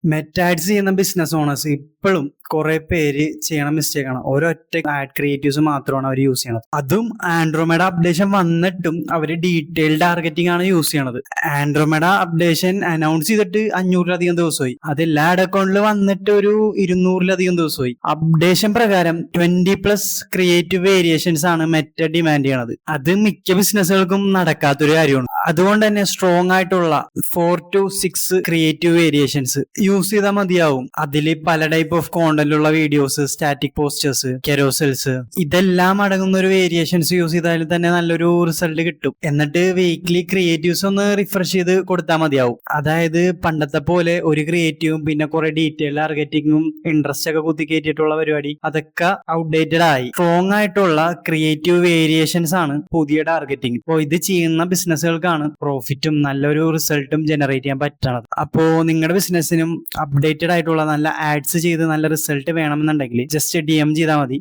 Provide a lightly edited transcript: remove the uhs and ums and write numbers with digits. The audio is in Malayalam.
മെറ്റ ആഡ്സ് ചെയ്യുന്ന ബിസിനസ് ഓണേഴ്സ് ഇപ്പോഴും കുറെ പേര് ചെയ്യണ മിസ്റ്റേക്ക് ആണ്. ഒരൊറ്റ ആഡ് ക്രിയേറ്റീവ്സ് മാത്രമാണ് അവർ യൂസ് ചെയ്യണത്. അതും ആൻഡ്രോമേഡ അപ്ഡേഷൻ വന്നിട്ടും അവർ ഡീറ്റെയിൽ ടാർഗറ്റിംഗ് ആണ് യൂസ് ചെയ്യണത്. ആൻഡ്രോമേഡ അപ്ഡേഷൻ അനൗൺസ് ചെയ്തിട്ട് 500-ലധികം ദിവസമായി. അത് എല്ലാ ആഡ് അക്കൗണ്ടിൽ വന്നിട്ട് ഒരു 200-ലധികം ദിവസമായി. അപ്ഡേഷൻ പ്രകാരം 20+ ക്രിയേറ്റീവ് വേരിയേഷൻസ് ആണ് മെറ്റ ഡിമാൻഡ് ചെയ്യണത്. അത് മിക്ക ബിസിനസ്സുകൾക്കും നടക്കാത്തൊരു കാര്യമാണ്. അതുകൊണ്ട് തന്നെ സ്ട്രോങ് ആയിട്ടുള്ള 4 to 6 ക്രിയേറ്റീവ് വേരിയേഷൻസ് യൂസ് ചെയ്താൽ മതിയാവും. അതിൽ പല ടൈപ്പ് ഓഫ് കോണ്ടന്റുള്ള വീഡിയോസ്, സ്റ്റാറ്റിക് പോസ്റ്റേഴ്സ്, കെരോസെൽസ്, ഇതെല്ലാം അടങ്ങുന്ന ഒരു വേരിയേഷൻസ് യൂസ് ചെയ്താൽ തന്നെ നല്ലൊരു റിസൾട്ട് കിട്ടും. എന്നിട്ട് വീക്ക്ലി ക്രിയേറ്റീവ്സ് ഒന്ന് റിഫ്രഷ് ചെയ്ത് കൊടുത്താൽ മതിയാവും. അതായത് പണ്ടത്തെ പോലെ ഒരു ക്രിയേറ്റീവും പിന്നെ കുറെ ഡീറ്റെയിൽ ടാർഗറ്റിംഗും ഇൻട്രസ്റ്റ് ഒക്കെ കുത്തിക്കയറ്റിയിട്ടുള്ള പരിപാടി അതൊക്കെ ഔട്ട്ഡേറ്റഡ് ആയി. സ്ട്രോങ് ആയിട്ടുള്ള ക്രിയേറ്റീവ് വേരിയേഷൻസ് ആണ് പുതിയ ടാർഗറ്റിംഗ്. അപ്പോൾ ഇത് ചെയ്യുന്ന ബിസിനസ്സുകൾക്കാണ് പ്രോഫിറ്റും നല്ലൊരു റിസൾട്ടും ജനറേറ്റ് ചെയ്യാൻ പറ്റണത്. അപ്പോൾ നിങ്ങളുടെ ബിസിനസ്സിനും അപ്ഡേറ്റഡ് ആയിട്ടുള്ള നല്ല ആഡ്സ് ചെയ്ത് നല്ല റിസൾട്ട് വേണമെന്നുണ്ടെങ്കിൽ ജസ്റ്റ് DM ചെയ്താൽ മതി.